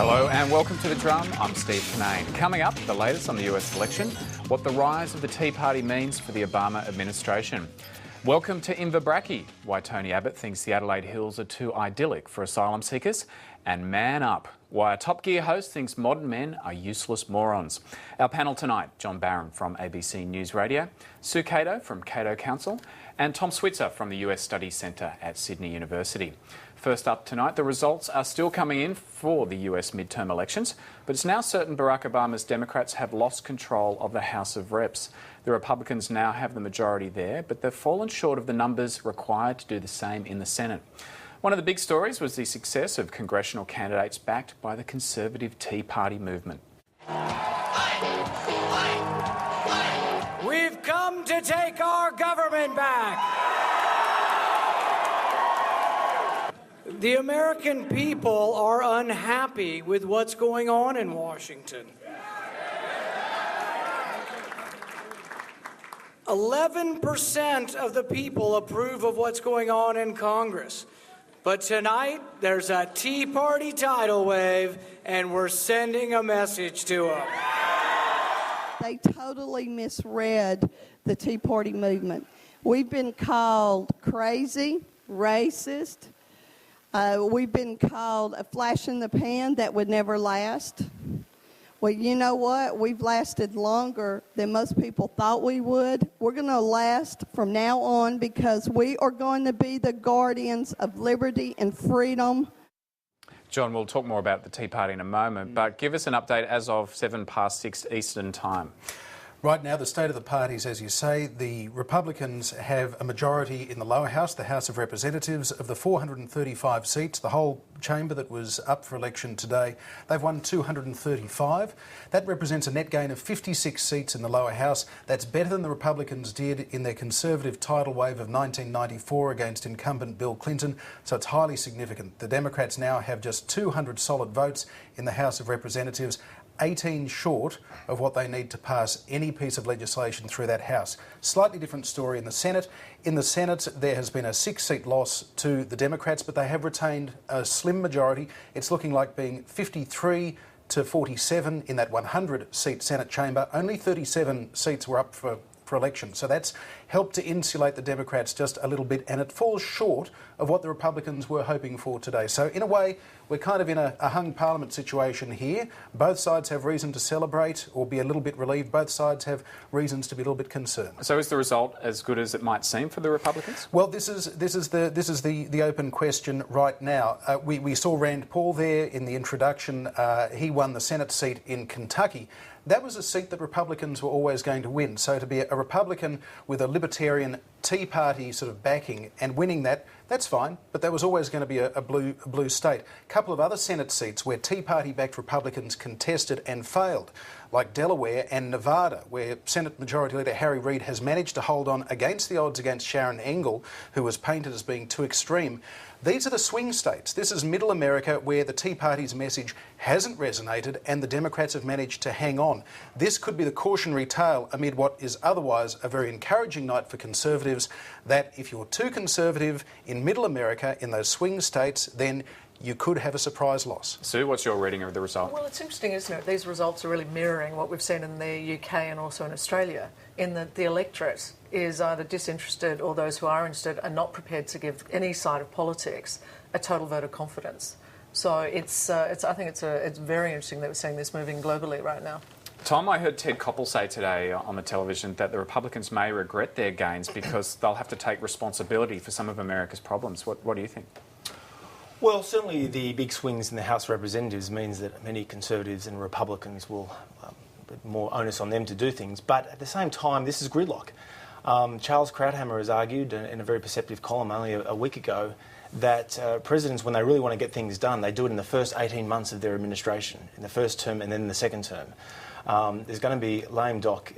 Hello and welcome to The Drum. I'm Steve Cannane. Coming up, the latest on the US election, what the rise of the Tea Party means for the Obama administration. Welcome to Inverbrachy, why Tony Abbott thinks the Adelaide Hills are too idyllic for asylum seekers. And Man Up, why a Top Gear host thinks modern men are useless morons. Our panel tonight, John Barron from ABC News Radio, Sue Cato from Cato Counsel, and Tom Switzer from the US Studies Centre at Sydney University. First up tonight, the results are still coming in for the US midterm elections, but it's now certain Barack Obama's Democrats have lost control of the House of Reps. The Republicans now have the majority there, but they've fallen short of the numbers required to do the same in the Senate. One of the big stories was the success of congressional candidates backed by the conservative Tea Party movement. We've come to take our government back. The American people are unhappy with what's going on in Washington. 11% of the people approve of what's going on in Congress. But tonight, there's a Tea Party tidal wave, and we're sending a message to them. They totally misread the Tea Party movement. We've been called crazy, racist. We've been called a flash in the pan that would never last. Well, you know what? We've lasted longer than most people thought we would. We're going to last from now on because we are going to be the guardians of liberty and freedom. John, we'll talk more about the Tea Party in a moment, but give us an update as of 6:07 Eastern Time. Right now, the state of the parties, as you say, the Republicans have a majority in the lower house, the House of Representatives. Of the 435 seats, the whole chamber that was up for election today, they've won 235. That represents a net gain of 56 seats in the lower house. That's better than the Republicans did in their conservative tidal wave of 1994 against incumbent Bill Clinton, so it's highly significant. The Democrats now have just 200 solid votes in the House of Representatives, 18 short of what they need to pass any piece of legislation through that House. Slightly different story in the Senate. In the Senate, there has been a 6-seat loss to the Democrats, but they have retained a slim majority. It's looking like being 53 to 47 in that 100-seat Senate chamber. Only 37 seats were up for election. So that's helped to insulate the Democrats just a little bit, and it falls short of what the Republicans were hoping for today. So in a way, we're kind of in a hung parliament situation here. Both sides have reason to celebrate or be a little bit relieved. Both sides have reasons to be a little bit concerned. So is the result as good as it might seem for the Republicans? Well, this is the open question right now. We saw Rand Paul there in the introduction. He won the Senate seat in Kentucky. That was a seat that Republicans were always going to win. So to be a Republican with a libertarian Tea Party sort of backing and winning that, that's fine, but that was always going to be a blue state. A couple of other Senate seats where Tea Party-backed Republicans contested and failed, like Delaware and Nevada, where Senate Majority Leader Harry Reid has managed to hold on against the odds against Sharon Engel, who was painted as being too extreme. These are the swing states. This is middle America where the Tea Party's message hasn't resonated and the Democrats have managed to hang on. This could be the cautionary tale amid what is otherwise a very encouraging night for Conservatives, that if you're too conservative in middle America, in those swing states, then you could have a surprise loss. Sue, what's your reading of the result? Well, it's interesting, isn't it? These results are really mirroring what we've seen in the UK and also in Australia, in that the electorate is either disinterested or those who are interested are not prepared to give any side of politics a total vote of confidence. So I think it's very interesting that we're seeing this moving globally right now. Tom, I heard Ted Koppel say today on the television that the Republicans may regret their gains because they'll have to take responsibility for some of America's problems. What do you think? Well, certainly the big swings in the House of Representatives means that many Conservatives and Republicans will put more onus on them to do things. But at the same time, this is gridlock. Charles Krauthammer has argued in a very perceptive column only a week ago that presidents, when they really want to get things done, they do it in the first 18 months of their administration, in the first term and then in the second term. There's going to be lame duck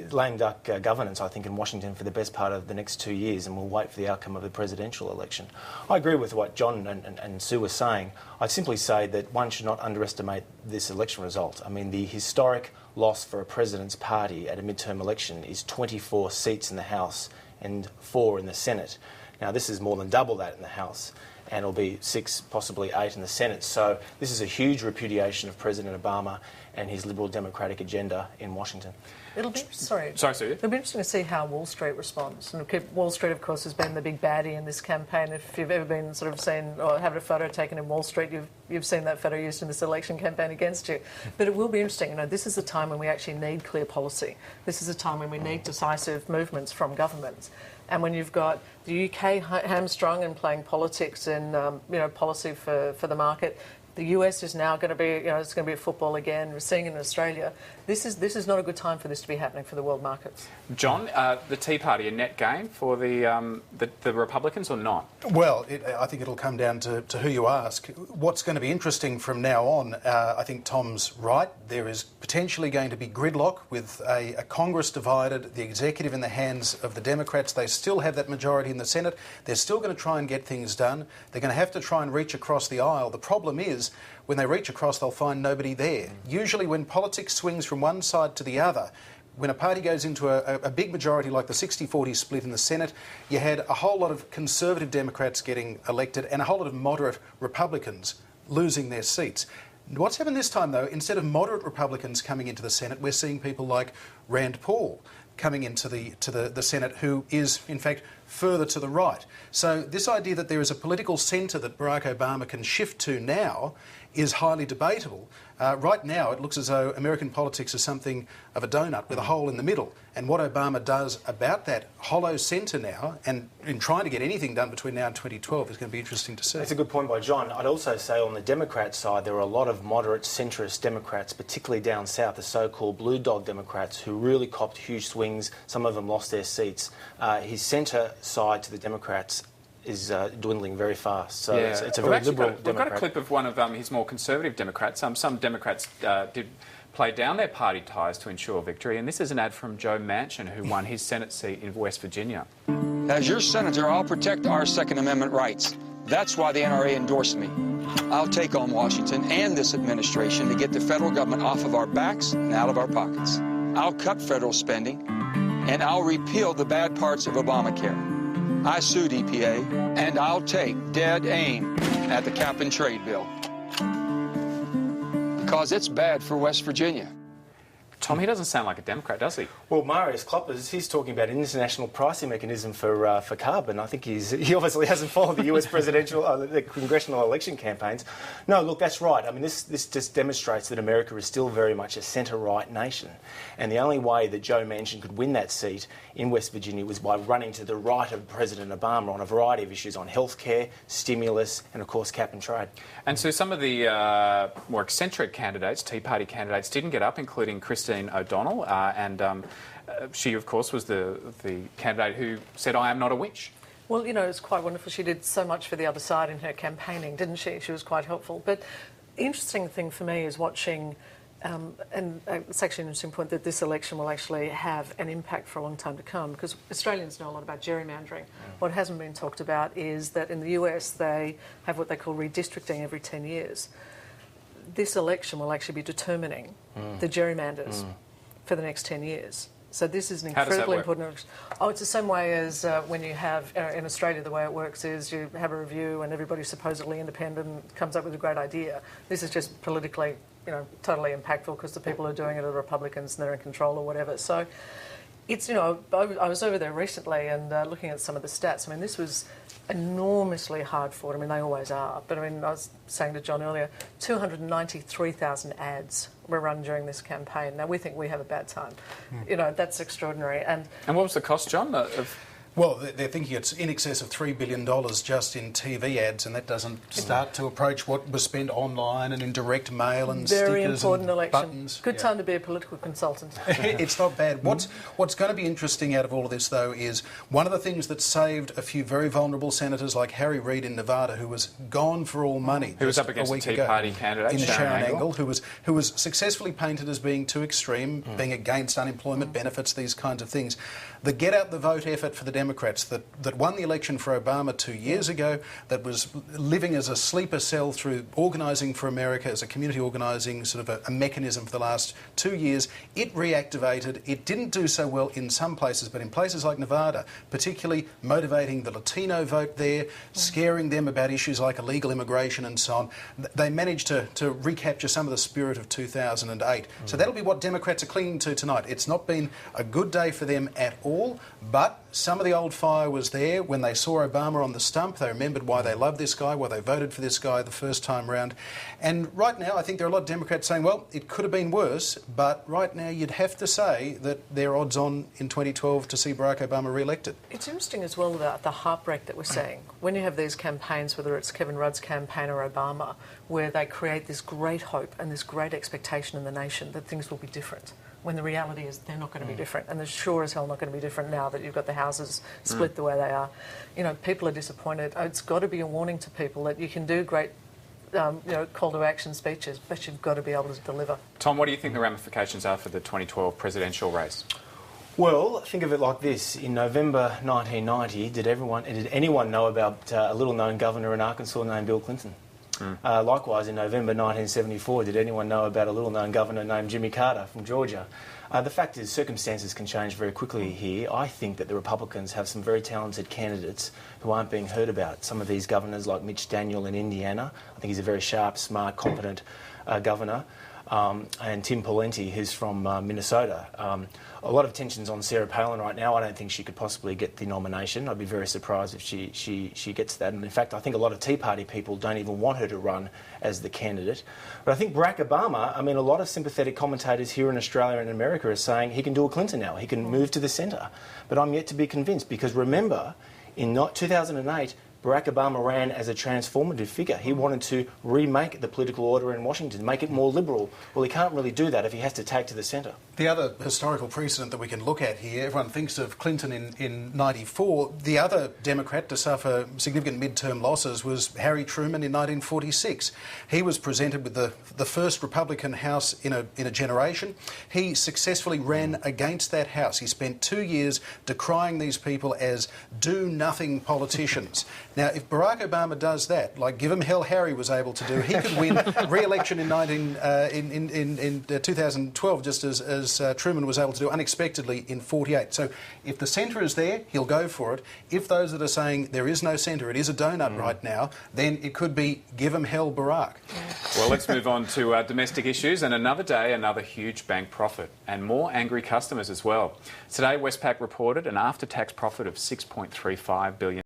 governance, I think, in Washington for the best part of the next 2 years, and we'll wait for the outcome of the presidential election. I agree with what John and Sue were saying. I'd simply say that one should not underestimate this election result. I mean, the historic loss for a president's party at a midterm election is 24 seats in the House and 4 in the Senate. Now, this is more than double that in the House. and it'll be 6, possibly 8 in the Senate. So this is a huge repudiation of President Obama and his Liberal Democratic agenda in Washington. It'll be Sue. It'll be interesting to see how Wall Street responds. And Wall Street, of course, has been the big baddie in this campaign. If you've ever been sort of seen or had a photo taken in Wall Street, you've seen that photo used in this election campaign against you. But it will be interesting. You know, this is a time when we actually need clear policy. This is a time when we need decisive movements from governments. And when you've got the UK hamstrung and playing politics and policy for the market. The US is now going to be, it's going to be a football again. We're seeing it in Australia. This is not a good time for this to be happening for the world markets. John, the Tea Party, a net gain for the Republicans or not? Well, I think it'll come down to who you ask. What's going to be interesting from now on, I think Tom's right. There is potentially going to be gridlock with a Congress divided, the executive in the hands of the Democrats. They still have that majority in the Senate. They're still going to try and get things done. They're going to have to try and reach across the aisle. The problem is, when they reach across, they'll find nobody there. Usually when politics swings from one side to the other, when a party goes into a big majority like the 60-40 split in the Senate, you had a whole lot of Conservative Democrats getting elected and a whole lot of moderate Republicans losing their seats. What's happened this time, though, instead of moderate Republicans coming into the Senate, we're seeing people like Rand Paul coming into the Senate, who is, in fact, further to the right. So this idea that there is a political centre that Barack Obama can shift to now is highly debatable. Right now, it looks as though American politics is something of a donut with a hole in the middle. And what Obama does about that hollow centre now, and in trying to get anything done between now and 2012, is going to be interesting to see. That's a good point by John. I'd also say on the Democrat side, there are a lot of moderate centrist Democrats, particularly down south, the so-called blue dog Democrats, who really copped huge swings. Some of them lost their seats. His centre side to the Democrats is dwindling very fast. So it's a very liberal Democrat. We've got a clip of one of his more conservative Democrats. Some Democrats did play down their party ties to ensure victory, and this is an ad from Joe Manchin, who won his Senate seat in West Virginia. As your senator, I'll protect our Second Amendment rights. That's why the NRA endorsed me. I'll take on Washington and this administration to get the federal government off of our backs and out of our pockets. I'll cut federal spending, and I'll repeal the bad parts of Obamacare. I sued EPA, and I'll take dead aim at the cap-and-trade bill. Because it's bad for West Virginia. Tom, he doesn't sound like a Democrat, does he? Well, Marius Kloppers, he's talking about an international pricing mechanism for carbon. I think he obviously hasn't followed the US presidential, the congressional election campaigns. No, look, that's right. I mean, this just demonstrates that America is still very much a centre-right nation. And the only way that Joe Manchin could win that seat in West Virginia was by running to the right of President Obama on a variety of issues on healthcare, stimulus, and, of course, cap and trade. And so some of the more eccentric candidates, Tea Party candidates, didn't get up, including Christine O'Donnell, and she, of course, was the candidate who said, "I am not a witch." Well, it's quite wonderful. She did so much for the other side in her campaigning, didn't she? She was quite helpful. But the interesting thing for me is watching, and it's actually an interesting point, that this election will actually have an impact for a long time to come, because Australians know a lot about gerrymandering. What hasn't been talked about is that in the US they have what they call redistricting every 10 years. This election will actually be determining the gerrymanders for the next 10 years. So this is an incredibly important... Oh, it's the same way as when you have, in Australia, the way it works is you have a review and everybody's supposedly independent comes up with a great idea. This is just politically, totally impactful because the people who are doing it are Republicans and they're in control or whatever. So it's, I was over there recently and looking at some of the stats. I mean, this was enormously hard fought. I mean, they always are. But I mean, I was saying to John earlier, 293,000 ads were run during this campaign. Now, we think we have a bad time. That's extraordinary. And what was the cost, John, Well, they're thinking it's in excess of $3 billion just in TV ads, and that doesn't start to approach what was spent online and in direct mail and very stickers important and election. Buttons. Good time to be a political consultant. It's not bad. What's going to be interesting out of all of this, though, is one of the things that saved a few very vulnerable senators like Harry Reid in Nevada, who was gone for all money. Who was up against a Tea Party candidate, Sharon Angle, who was successfully painted as being too extreme, being against unemployment benefits, these kinds of things. The get out the vote effort for the Democrats that won the election for Obama 2 years ago, that was living as a sleeper cell through organising for America as a community organising sort of a mechanism for the last 2 years, it reactivated. It didn't do so well in some places, but in places like Nevada, particularly motivating the Latino vote there, scaring them about issues like illegal immigration and so on, they managed to recapture some of the spirit of 2008. So that'll be what Democrats are clinging to tonight. It's not been a good day for them at all, but some of the old fire was there when they saw Obama on the stump. They remembered why they loved this guy, why they voted for this guy the first time round. And right now, I think there are a lot of Democrats saying, well, it could have been worse, but right now you'd have to say that they're odds on in 2012 to see Barack Obama re-elected. It's interesting as well about the heartbreak that we're seeing. When you have these campaigns, whether it's Kevin Rudd's campaign or Obama, where they create this great hope and this great expectation in the nation that things will be different, when the reality is they're not going to be different, and they're sure as hell not going to be different now that you've got the houses split the way they are. You know, people are disappointed. It's got to be a warning to people that you can do great call to action speeches, but you've got to be able to deliver. Tom, what do you think the ramifications are for the 2012 presidential race? Well, think of it like this. In November 1990, did anyone know about a little-known governor in Arkansas named Bill Clinton? Likewise, in November 1974, did anyone know about a little-known governor named Jimmy Carter from Georgia? The fact is, circumstances can change very quickly here. I think that the Republicans have some very talented candidates who aren't being heard about. Some of these governors, like Mitch Daniel in Indiana, I think he's a very sharp, smart, competent governor. And Tim Pawlenty, who's from Minnesota. A lot of tensions on Sarah Palin right now. I don't think she could possibly get the nomination. I'd be very surprised if she gets that. And in fact, I think a lot of Tea Party people don't even want her to run as the candidate. But I think Barack Obama, I mean, a lot of sympathetic commentators here in Australia and America are saying he can do a Clinton now. He can move to the centre. But I'm yet to be convinced, because remember, in 2008, Barack Obama ran as a transformative figure. He wanted to remake the political order in Washington, make it more liberal. Well, he can't really do that if he has to take to the centre. The other historical precedent that we can look at here, everyone thinks of Clinton in 94. The other Democrat to suffer significant midterm losses was Harry Truman in 1946. He was presented with the first Republican House in a generation. He successfully ran against that House. He spent 2 years decrying these people as do-nothing politicians. Now, if Barack Obama does that, like Give 'em Hell Harry was able to do, he could win re-election in 2012, just as Truman was able to do unexpectedly in 48. So if the centre is there, he'll go for it. If those that are saying there is no centre, it is a donut right now, then it could be Give 'em Hell Barack. Well, let's move on to domestic issues, and another day, another huge bank profit, and more angry customers as well. Today, Westpac reported an after-tax profit of $6.35 billion.